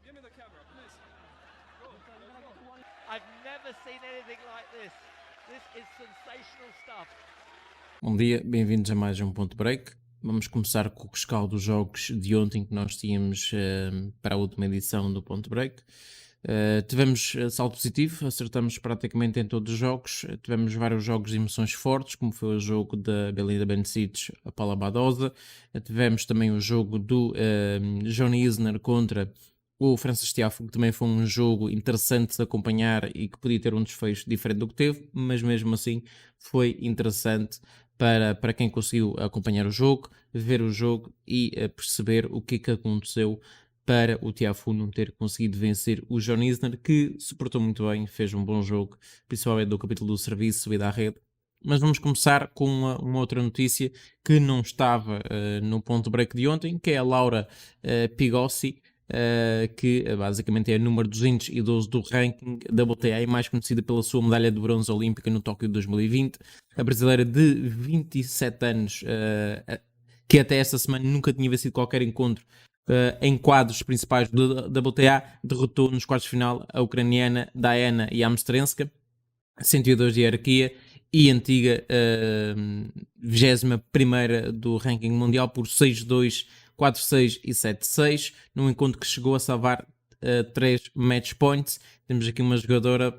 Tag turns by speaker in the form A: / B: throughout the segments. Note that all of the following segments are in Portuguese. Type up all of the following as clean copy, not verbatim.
A: I've never seen anything like this. This is sensational stuff.
B: Bom dia, bem-vindos a mais um Ponto Break. Vamos começar com o rescaldo dos jogos de ontem que nós tínhamos para a última edição do Ponto Break. Tivemos saldo positivo, acertamos praticamente em todos os jogos. Tivemos vários jogos de emoções fortes, como foi o jogo da Belinda Bencic, a Paula Badosa. Tivemos também o jogo do Johnny Isner contra o Francis Tiafoe, que também foi um jogo interessante de acompanhar e que podia ter um desfecho diferente do que teve, mas mesmo assim foi interessante para quem conseguiu acompanhar o jogo, ver o jogo e perceber o que aconteceu para o Tiafoe não ter conseguido vencer o John Isner, que se portou muito bem, fez um bom jogo, principalmente do capítulo do serviço, subida à rede. Mas vamos começar com uma outra notícia que não estava no ponto break de ontem, que é a Laura Pigossi, que basicamente é a número 212 do ranking WTA, mais conhecida pela sua medalha de bronze olímpica no Tóquio de 2020. A brasileira de 27 anos, que até esta semana nunca tinha vencido qualquer encontro em quadros principais do WTA, derrotou nos quartos de final a ucraniana Diana Yamstrenska, 102 de hierarquia e antiga 21ª do ranking mundial por 6-2, 4-6 e 7-6, num encontro que chegou a salvar 3 match points. Temos aqui uma jogadora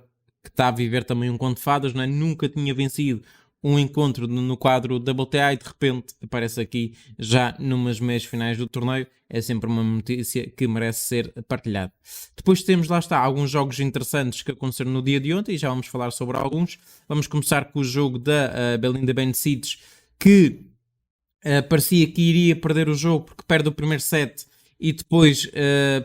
B: que está a viver também um conto de fadas, não é? Nunca tinha vencido um encontro no quadro WTA e de repente aparece aqui já numas meias finais do torneio. É sempre uma notícia que merece ser partilhada. Depois temos, lá está, alguns jogos interessantes que aconteceram no dia de ontem e já vamos falar sobre alguns. Vamos começar com o jogo da Belinda Bencic, que parecia que iria perder o jogo porque perde o primeiro set e depois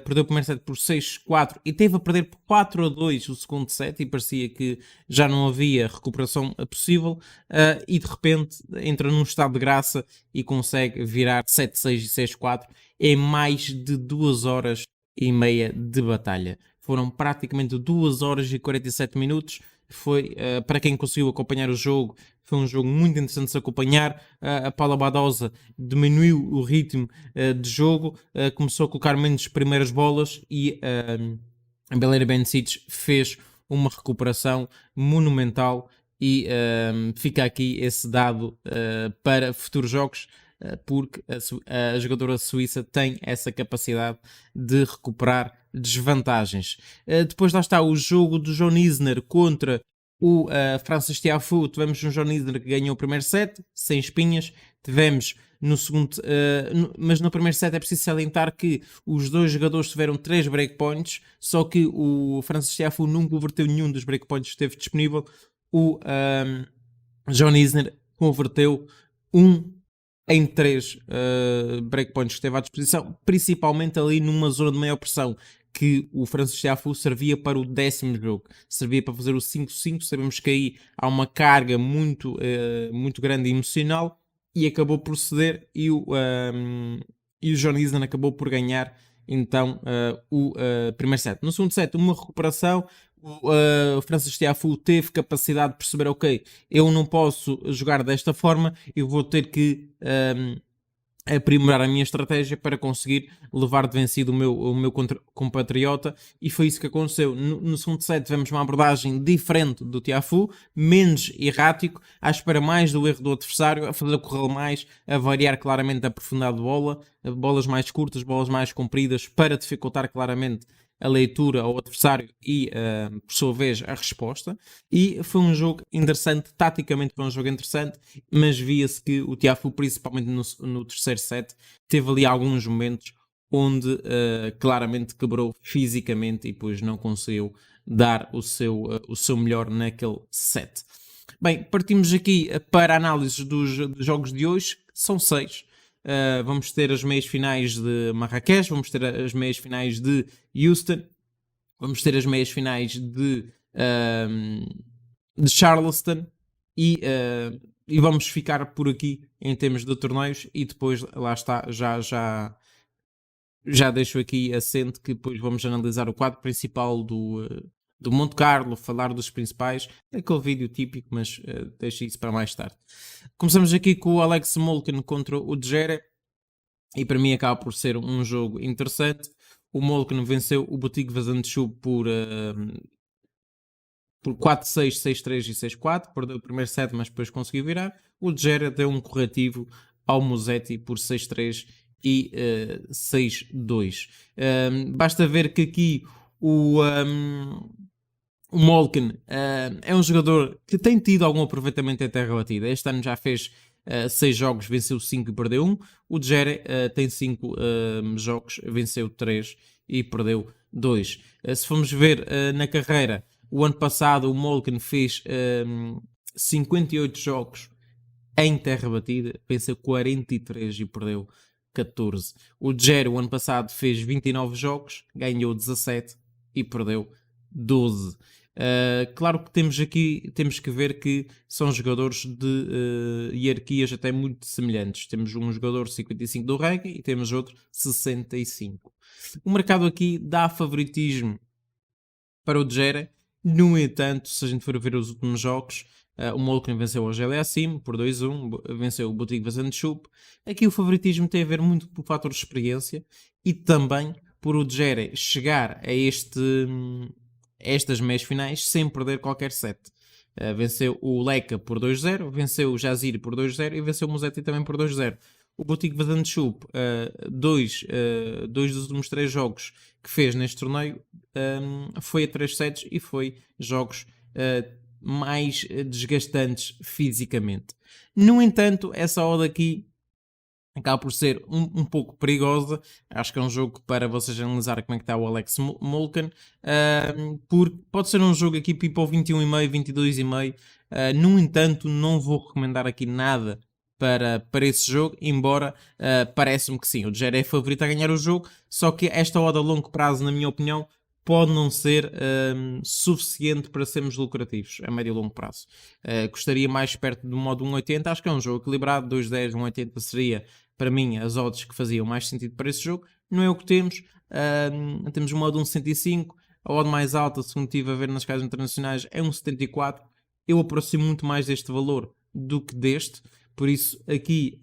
B: perdeu o primeiro set por 6-4 e teve a perder por 4-2 o segundo set e parecia que já não havia recuperação possível e de repente entra num estado de graça e consegue virar 7-6 e 6-4 em mais de 2 horas e meia de batalha. Foram praticamente 2 horas e 47 minutos. Foi, para quem conseguiu acompanhar o jogo, foi um jogo muito interessante de se acompanhar. A Paula Badosa diminuiu o ritmo de jogo, começou a colocar menos primeiras bolas e a Belinda Bencic fez uma recuperação monumental e fica aqui esse dado para futuros jogos, porque a jogadora suíça tem essa capacidade de recuperar desvantagens. Depois lá está o jogo do John Isner contra o Francis Tiafoe. Tivemos um John Isner que ganhou o primeiro set, sem espinhas. Tivemos no segundo, mas no primeiro set é preciso salientar que os dois jogadores tiveram 3 breakpoints, só que o Francis Tiafoe nunca converteu nenhum dos breakpoints que esteve disponível. O John Isner converteu em 3 breakpoints que esteve à disposição, principalmente ali numa zona de maior pressão, que o Francis Tiafoe servia para o 10º jogo, servia para fazer o 5-5. Sabemos que aí há uma carga muito grande e emocional, e acabou por ceder, e o John Isner acabou por ganhar então o primeiro set. No segundo set, uma recuperação. O Francis Tiafoe teve capacidade de perceber, ok, eu não posso jogar desta forma, eu vou ter que aprimorar a minha estratégia para conseguir levar de vencido o meu compatriota, e foi isso que aconteceu. No segundo set tivemos uma abordagem diferente do Tiafoe, menos errático, à espera mais do erro do adversário, a fazer correr mais, a variar claramente a profundidade de bola, bolas mais curtas, bolas mais compridas, para dificultar claramente a leitura ao adversário e, por sua vez, a resposta. E foi um jogo interessante, taticamente foi um jogo interessante, mas via-se que o Tiafoe, principalmente no terceiro set, teve ali alguns momentos onde claramente quebrou fisicamente e depois não conseguiu dar o seu melhor naquele set. Bem, partimos aqui para a análise dos jogos de hoje. São 6. Vamos ter as meias finais de Marrakech, vamos ter as meias finais de Houston, vamos ter as meias finais de Charleston e vamos ficar por aqui em termos de torneios, e depois lá está, já deixo aqui assente que depois vamos analisar o quadro principal do Monte Carlo, falar dos principais, aquele vídeo típico, mas deixo isso para mais tarde. Começamos aqui com o Alex Molcan contra o Djere, e para mim acaba por ser um jogo interessante. o Molken venceu o Boutique Vazantchuk por 4-6, 6-3 e 6-4. Perdeu o primeiro set, mas depois conseguiu virar. O Djere deu um corretivo ao Musetti por 6-3 e 6-2. Basta ver que aqui o Molken é um jogador que tem tido algum aproveitamento em terra batida. Este ano já fez 6 jogos, venceu 5 e perdeu 1. O Djere tem 5 jogos, venceu 3 e perdeu 2. Se formos ver na carreira, o ano passado o Molken fez 58 jogos em terra batida, venceu 43 e perdeu 14. O Djere o ano passado fez 29 jogos, ganhou 17 e perdeu 12. Claro que temos que ver que são jogadores de hierarquias até muito semelhantes. Temos um jogador 55 do ranking e temos outro 65. O mercado aqui dá favoritismo para o Djere. No entanto, se a gente for ver os últimos jogos, o Molken venceu o Aliassime por 2-1, venceu o Boutique Vazantchuk. Aqui o favoritismo tem a ver muito com o fator de experiência e também por o Djere chegar a estas meias finais sem perder qualquer set. Venceu o Leka por 2-0, venceu o Jazir por 2-0 e venceu o Musetti também por 2-0. O Boutique Vazantchuk, dois dos últimos 3 jogos que fez neste torneio, foi a 3 sets e foi jogos mais desgastantes fisicamente. No entanto, essa odd aqui acaba por ser um pouco perigosa. Acho que é um jogo para vocês analisar como é que está o Alex Molken, porque pode ser um jogo aqui people 21,5, 22,5. No entanto, não vou recomendar aqui nada para esse jogo, embora parece-me que sim, o Djere é favorito a ganhar o jogo, só que esta odd a longo prazo, na minha opinião, pode não ser suficiente para sermos lucrativos a médio e longo prazo. Gostaria mais perto do modo 1,80. Acho que é um jogo equilibrado. 2,10, 1,80 seria para mim as odds que faziam mais sentido para esse jogo. Não é o que temos. Temos o modo 1,65. A odd mais alta, segundo estive a ver nas casas internacionais, é 1,74. Eu aproximo muito mais deste valor do que deste. Por isso aqui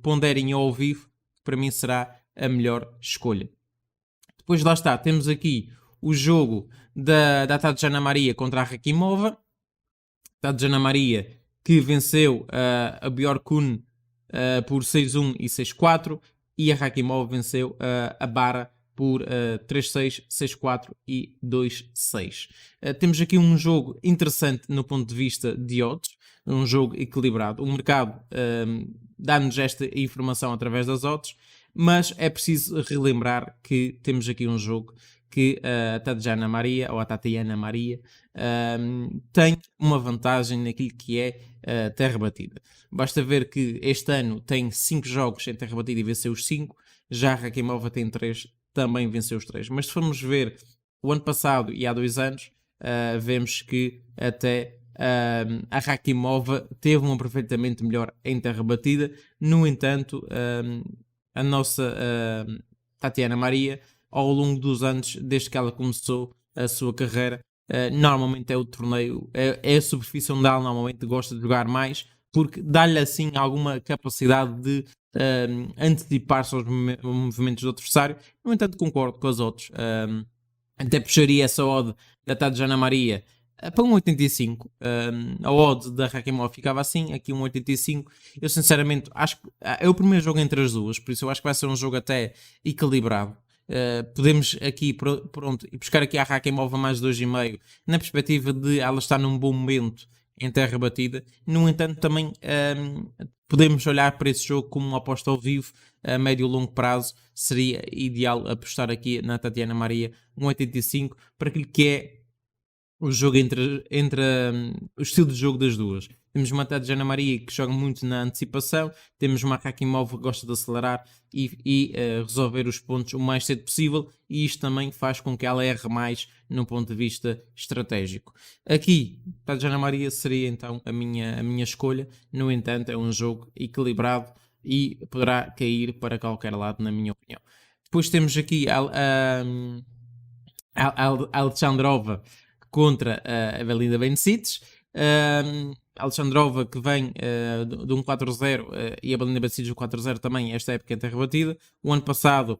B: ponderem ao vivo, para mim será a melhor escolha. Depois lá está, temos aqui o jogo da Tatiana Maria contra a Rakimova. Tatiana Maria que venceu a Bjorkun por 6-1 e 6-4, e a Rakimova venceu a Bara por 3-6, 6-4 e 2-6. Temos aqui um jogo interessante no ponto de vista de odds, um jogo equilibrado. O mercado dá-nos esta informação através das odds, mas é preciso relembrar que temos aqui um jogo que a Tatiana Maria, ou a Tatiana Maria, tem uma vantagem naquilo que é terra batida. Basta ver que este ano tem 5 jogos em terra batida e venceu os 5, já a Rakimova tem 3, também venceu os 3. Mas se formos ver o ano passado e há 2 anos, vemos que até a Rakimova teve um aproveitamento melhor em terra batida. No entanto, a nossa Tatiana Maria, ao longo dos anos, desde que ela começou a sua carreira, normalmente é o torneio, é a superfície onde ela normalmente gosta de jogar mais, porque dá-lhe assim alguma capacidade de antecipar-se aos movimentos do adversário. No entanto, concordo com as outras. Até puxaria essa odd da Tatiana Maria para 1,85. A odd da Rakimova ficava assim, aqui 1,85. Eu sinceramente acho que é o primeiro jogo entre as duas, por isso eu acho que vai ser um jogo até equilibrado. Podemos aqui buscar aqui a Rakimova mais 2,5 na perspectiva de ela estar num bom momento em terra batida. No entanto, também podemos olhar para esse jogo como uma aposta ao vivo a médio e longo prazo. Seria ideal apostar aqui na Tatiana Maria 1,85 para aquilo que é o jogo entre o estilo de jogo das duas. Temos uma Tatiana Maria que joga muito na antecipação, temos uma Rakimova que gosta de acelerar e resolver os pontos o mais cedo possível, e isto também faz com que ela erre mais no ponto de vista estratégico. Aqui, Tatiana Maria seria então a minha escolha. No entanto, é um jogo equilibrado e poderá cair para qualquer lado, na minha opinião. Depois temos aqui a Alexandrova contra a Belinda Bencic. Alexandrova que vem de um 4-0 e a Belinda Bencic do 4-0 também, esta época é terra batida. O ano passado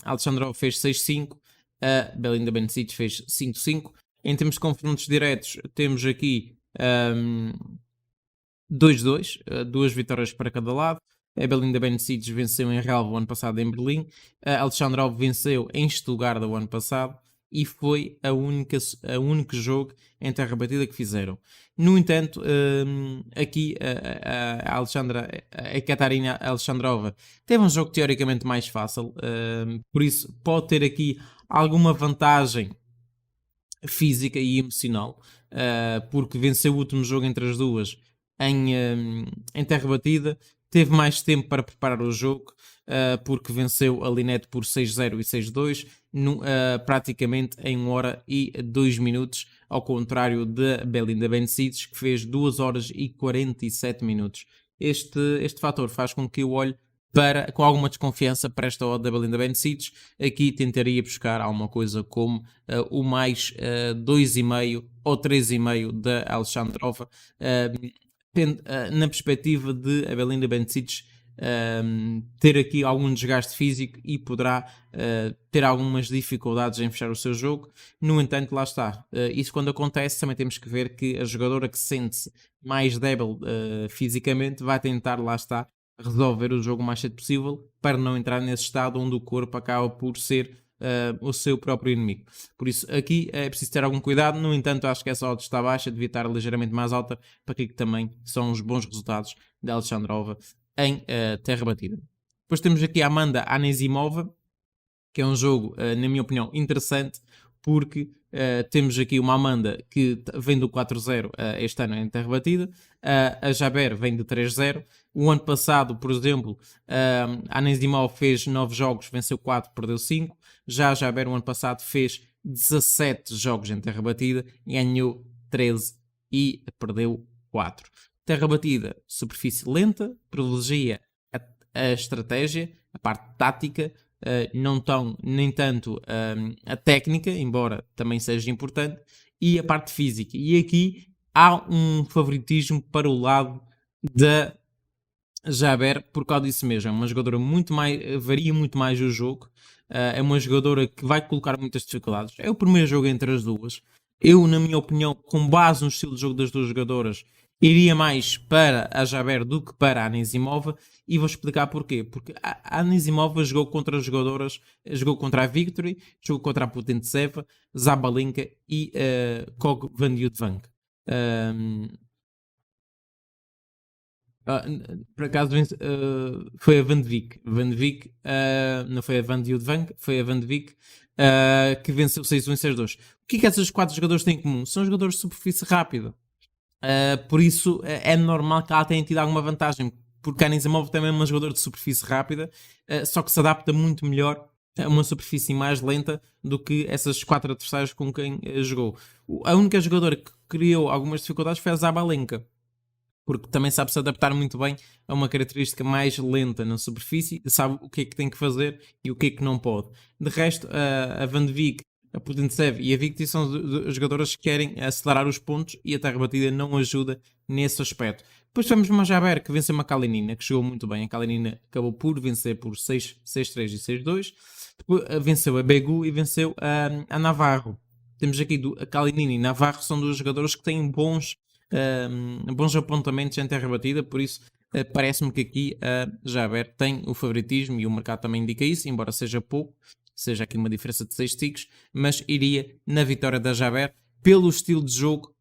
B: Alexandrova fez 6-5, a Belinda Bencic fez 5-5. Em termos de confrontos diretos, temos aqui 2-2, duas vitórias para cada lado. A Belinda Bencic venceu em Relva o ano passado em Berlim. A Alexandrova venceu em Stuttgart o ano passado. E foi o único jogo em terra batida que fizeram. No entanto, aqui a Catarina Alexandrova teve um jogo teoricamente mais fácil, por isso pode ter aqui alguma vantagem física e emocional, porque venceu o último jogo entre as duas em terra batida, teve mais tempo para preparar o jogo, porque venceu a Linette por 6-0 e 6-2, praticamente em 1 hora e 2 minutos, ao contrário da Belinda Bencic, que fez 2 horas e 47 minutos. Este fator faz com que eu olhe com alguma desconfiança para esta odd da Belinda Bencic. Aqui tentaria buscar alguma coisa como o mais 2,5 ou 3,5 da Alexandrova, na perspectiva de a Belinda Bencic ter aqui algum desgaste físico e poderá ter algumas dificuldades em fechar o seu jogo. No entanto, lá está, isso quando acontece também temos que ver que a jogadora que se sente mais débil fisicamente vai tentar, lá está, resolver o jogo o mais cedo possível para não entrar nesse estado onde o corpo acaba por ser o seu próprio inimigo. Por isso aqui é preciso ter algum cuidado. No entanto, acho que essa odd está baixa, devia estar ligeiramente mais alta, para que também são os bons resultados da Alexandrova em terra batida. Depois temos aqui a Amanda Anisimova, que é um jogo, na minha opinião, interessante, porque temos aqui uma Amanda que vem do 4-0 este ano em terra batida, a Jaber vem de 3-0. O ano passado, por exemplo, a Anisimova fez 9 jogos, venceu 4, perdeu 5. Já a Jaber, o ano passado, fez 17 jogos em terra batida, ganhou 13 e perdeu 4. Terra batida, superfície lenta, privilegia a estratégia, a parte tática, não tão, nem tanto a técnica, embora também seja importante, e a parte física. E aqui há um favoritismo para o lado da Jaber por causa disso mesmo. É uma jogadora muito mais, varia muito mais o jogo, é uma jogadora que vai colocar muitas dificuldades. É o primeiro jogo entre as duas. Eu, na minha opinião, com base no estilo de jogo das duas jogadoras, iria mais para a Jaber do que para a Anisimova, e vou explicar porquê. Porque a Anisimova jogou contra as jogadoras, jogou contra a Victory, jogou contra a Putintseva, Zabalenka e Kog van Jutvank. Por acaso foi a Van de Beek. Não foi a Van Jutvank, foi a Van de Beek que venceu 6-1 e 6-2. O que é que essas 4 jogadores têm em comum? São jogadores de superfície rápida. Por isso é normal que ela tenha tido alguma vantagem, porque a Anisimova também é uma jogadora de superfície rápida, só que se adapta muito melhor a uma superfície mais lenta do que essas 4 adversários com quem jogou. A única jogadora que criou algumas dificuldades foi a Zabalenka, porque também sabe se adaptar muito bem a uma característica mais lenta na superfície, sabe o que é que tem que fazer e o que é que não pode. De resto, a Van de Beek, a Putintseva e a Victory são jogadoras que querem acelerar os pontos, e a terra batida não ajuda nesse aspecto. Depois temos uma Jaber que venceu uma Kalinina, que jogou muito bem. A Kalinina acabou por vencer por 6-3 e 6-2. Depois venceu a Begu e venceu a Navarro. Temos aqui a Kalinina e Navarro, são duas jogadoras que têm bons apontamentos em terra batida, por isso parece-me que aqui a Jaber tem o favoritismo, e o mercado também indica isso, embora seja pouco, seja aqui uma diferença de 6 ticks, mas iria na vitória da Jaber, pelo estilo de jogo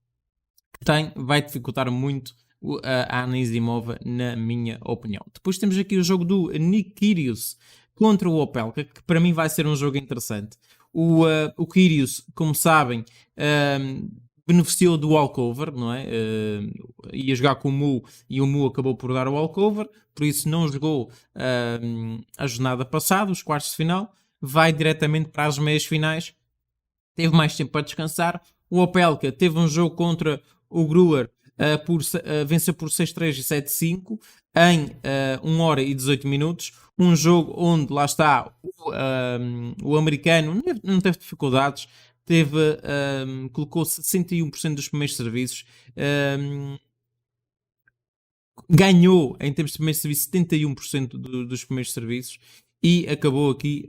B: que tem, vai dificultar muito a Anisimova, na minha opinião. Depois temos aqui o jogo do Nick Kyrgios contra o Opelka, que para mim vai ser um jogo interessante. O Kyrgios, como sabem, beneficiou do walkover, não é? Ia jogar com o Mu e o Mu acabou por dar o walkover, por isso não jogou a jornada passada, os quartos de final, vai diretamente para as meias finais, teve mais tempo para descansar. O Opelka teve um jogo contra o Gruer, venceu por 6-3 e 7-5 em 1 hora e 18 minutos, um jogo onde, lá está, o americano não teve dificuldades, colocou 61% dos primeiros serviços, ganhou em termos de primeiros serviços 71% dos primeiros serviços e acabou aqui,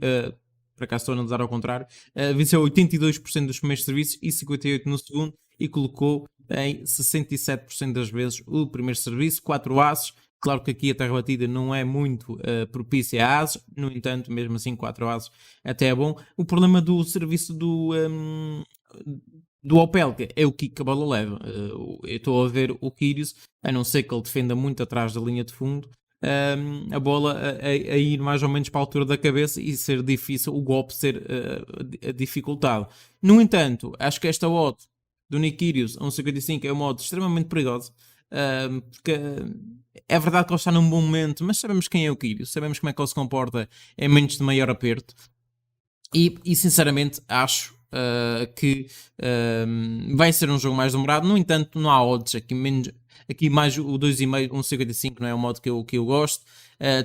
B: por acaso estou a analisar ao contrário, venceu 82% dos primeiros serviços e 58% no segundo e colocou em 67% das vezes o primeiro serviço, 4 aces. Claro que aqui a terra batida não é muito propícia a ases, no entanto, mesmo assim 4 ases até é bom. O problema do serviço do Opelka é o kick que a bola leva. Eu estou a ver o Kyrgios, a não ser que ele defenda muito atrás da linha de fundo, a bola a ir mais ou menos para a altura da cabeça e ser difícil, o golpe ser dificultado. No entanto, acho que esta odd do Nick Kyrgios a 1,55 é uma odd extremamente perigosa, porque é verdade que ele está num bom momento, mas sabemos quem é o Kyrgios, sabemos como é que ele se comporta em momentos de maior aperto e sinceramente acho que vai ser um jogo mais demorado. No entanto, não há odds aqui mais o 2,5, 1,55 não é o modo que eu gosto.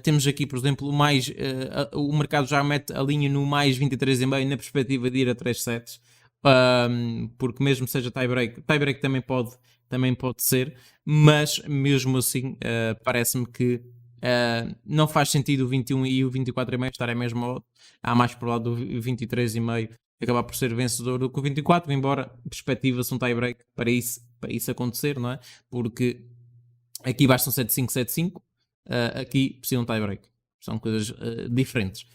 B: Temos aqui, por exemplo, o mercado já mete a linha no mais 23,5 na perspectiva de ir a 3 sets, porque mesmo seja tie-break também pode ser, mas mesmo assim parece-me que não faz sentido o 21 e o 24,5 estarem mesmo odd. Há mais para o lado do 23,5 acabar por ser vencedor do que o 24, embora perspectiva-se um tie-break para isso acontecer, não é? Porque aqui basta um 7-5, 7-5, aqui precisa um tie-break. São coisas diferentes.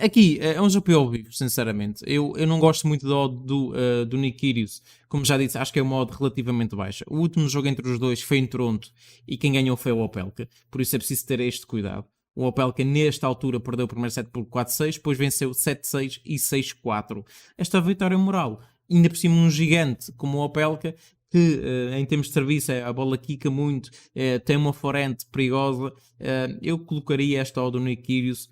B: Aqui é um jogo ao vivo, sinceramente. Eu não gosto muito do Nick Kyrgios. Como já disse, acho que é uma odd relativamente baixa. O último jogo entre os dois foi em Toronto e quem ganhou foi o Opelka. Por isso é preciso ter este cuidado. O Opelka, nesta altura, perdeu o primeiro set por 4-6, depois venceu 7-6 e 6-4. Esta vitória moral, ainda por cima um gigante como o Opelka, que em termos de serviço a bola quica muito, tem uma forehand perigosa, eu colocaria esta odd do Nick Kyrgios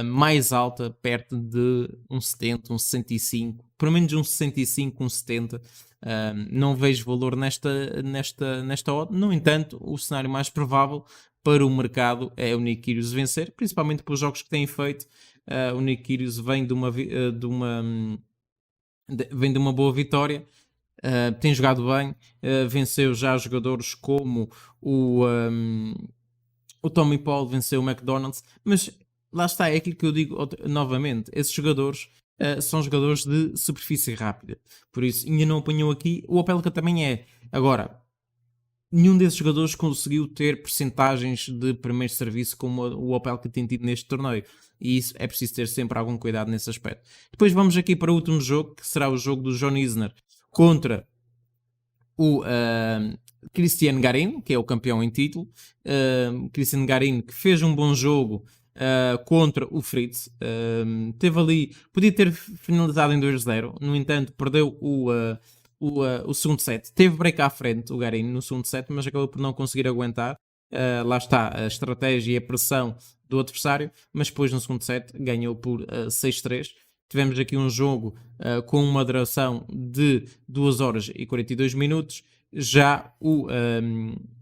B: mais alta, perto de um 70, um 65, pelo menos um 65, um 70. Não vejo valor nesta odd. No entanto, o cenário mais provável para o mercado é o Nick Kyrgios vencer, principalmente pelos jogos que tem feito. O Nick Kyrgios vem de uma boa vitória, tem jogado bem, venceu já jogadores como o Tommy Paul, venceu o McDonald's, mas lá está, é aquilo que eu digo novamente, esses jogadores são jogadores de superfície rápida, por isso ainda não apanhou aqui. O Opelka também é. Agora, nenhum desses jogadores conseguiu ter percentagens de primeiro serviço como o Opelka tem tido neste torneio. E isso é preciso ter sempre algum cuidado nesse aspecto. Depois vamos aqui para o último jogo, que será o jogo do John Isner contra o Cristian Garin, que é o campeão em título. Cristian Garin, que fez um bom jogo contra o Fritz. Teve ali, podia ter finalizado em 2-0, no entanto perdeu o segundo set. Teve break à frente o Garin no segundo set, mas acabou por não conseguir aguentar. Lá está a estratégia e a pressão do adversário, mas depois no segundo set ganhou por 6-3. Tivemos aqui um jogo com uma duração de 2 horas e 42 minutos. Já o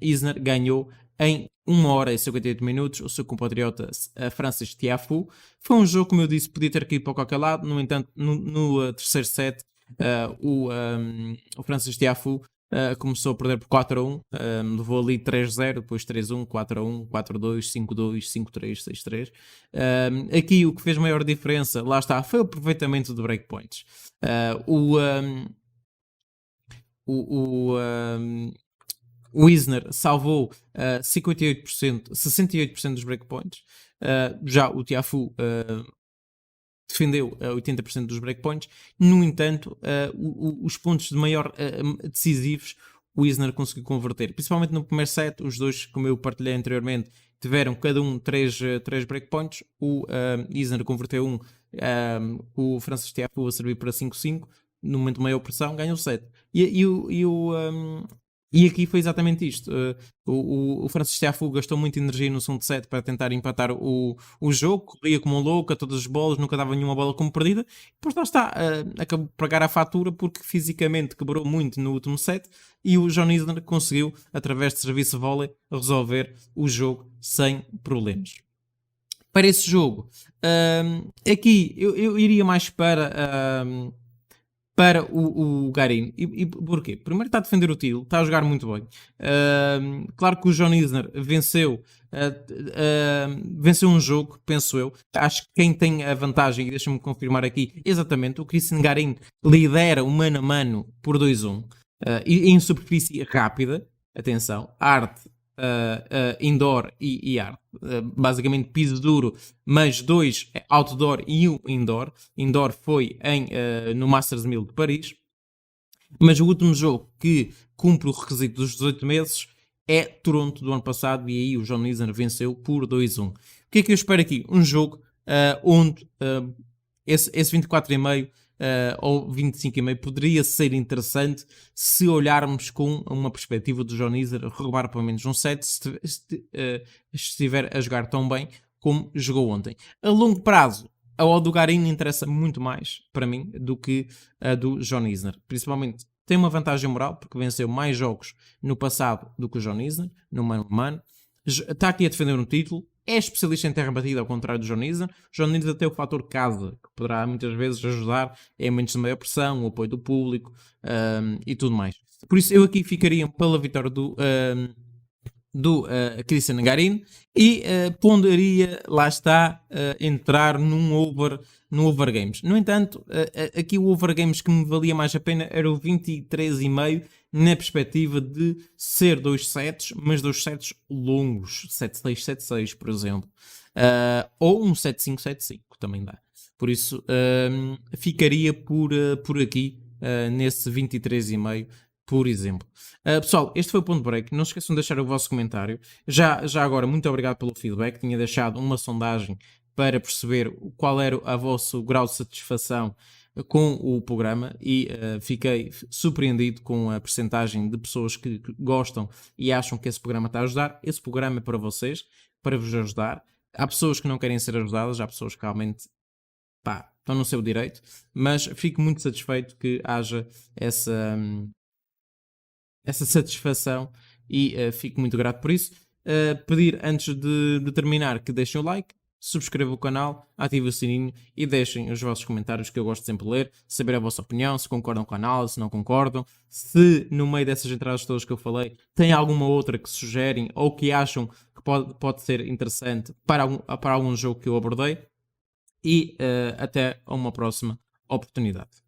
B: Isner ganhou em 1 hora e 58 minutos o seu compatriota Francis Tiafoe. Foi um jogo, como eu disse, podia ter caído para qualquer lado. No entanto, no terceiro set, o Francis Tiafoe começou a perder por 4-1, levou ali 3-0, depois 3-1, 4-1, 4-2, 5-2, 5-3, 6-3. Aqui o que fez maior diferença, lá está, foi o aproveitamento de breakpoints. O Isner salvou 68% dos breakpoints. Já o Tiafoe defendeu 80% dos breakpoints. No entanto, os pontos de maior decisivos o Isner conseguiu converter, principalmente no primeiro set. Os dois, como eu partilhei anteriormente, tiveram cada um 3 breakpoints. O Isner converteu o Francis Tiafoe a servir para 5-5. No momento de maior pressão, ganhou o set. E aqui foi exatamente isto. O Francis Tiafoe gastou muita energia no segundo set para tentar empatar o jogo, corria como um louco a todas as bolas, nunca dava nenhuma bola como perdida. Depois lá está, acabou de pagar a fatura porque fisicamente quebrou muito no último set e o John Isner conseguiu, através de serviço vôlei, resolver o jogo sem problemas. Para esse jogo, aqui eu iria mais para para o Garim. E porquê? Primeiro está a defender o título, está a jogar muito bem. Claro que o John Isner venceu um jogo, penso eu. Acho que quem tem a vantagem, e deixa-me confirmar aqui, exatamente, o Cristian Garim lidera o mano a mano por 2-1. E em superfície rápida, atenção, arte, indoor e arte. Basicamente piso duro, mas 2 outdoor e 1 indoor. Indoor foi no Masters 1000 de Paris. Mas o último jogo que cumpre o requisito dos 18 meses é Toronto do ano passado, e aí o John Isner venceu por 2-1. O que é que eu espero aqui? Um jogo onde esse 24,5 ou 25,5 poderia ser interessante se olharmos com uma perspectiva do John Isner roubar pelo menos um set, se estiver a jogar tão bem como jogou ontem. A longo prazo, a odd do Garim interessa muito mais para mim do que a do John Isner. Principalmente tem uma vantagem moral porque venceu mais jogos no passado do que o John Isner, no mano a mano. Está aqui a defender um título. É especialista em terra batida, ao contrário do John Isner. O John Isner tem o fator casa, que poderá muitas vezes ajudar em momentos de maior pressão, o apoio do público e tudo mais. Por isso eu aqui ficaria pela vitória do Cristian Garim e ponderaria, lá está, entrar no over games. No entanto, aqui o over games que me valia mais a pena era o 23,5 na perspectiva de ser 2 sets, mas 2 sets longos, 7-6, 7-6, por exemplo. Ou um 7-5, 7-5 também dá. Por isso, ficaria por aqui, nesse 23,5, por exemplo. Pessoal, este foi o Ponto Break. Não se esqueçam de deixar o vosso comentário. Já agora, muito obrigado pelo feedback. Tinha deixado uma sondagem para perceber qual era o vosso grau de satisfação com o programa e fiquei surpreendido com a percentagem de pessoas que gostam e acham que esse programa está a ajudar. Esse programa é para vocês, para vos ajudar. Há pessoas que não querem ser ajudadas, há pessoas que realmente estão no seu direito, mas fico muito satisfeito que haja essa satisfação e fico muito grato por isso. Pedir antes de terminar que deixem o like, subscrevam o canal, ativem o sininho e deixem os vossos comentários, que eu gosto sempre de ler, saber a vossa opinião, se concordam com a análise, se não concordam, se no meio dessas entradas todas que eu falei tem alguma outra que sugerem ou que acham que pode ser interessante para algum jogo que eu abordei, e até a uma próxima oportunidade.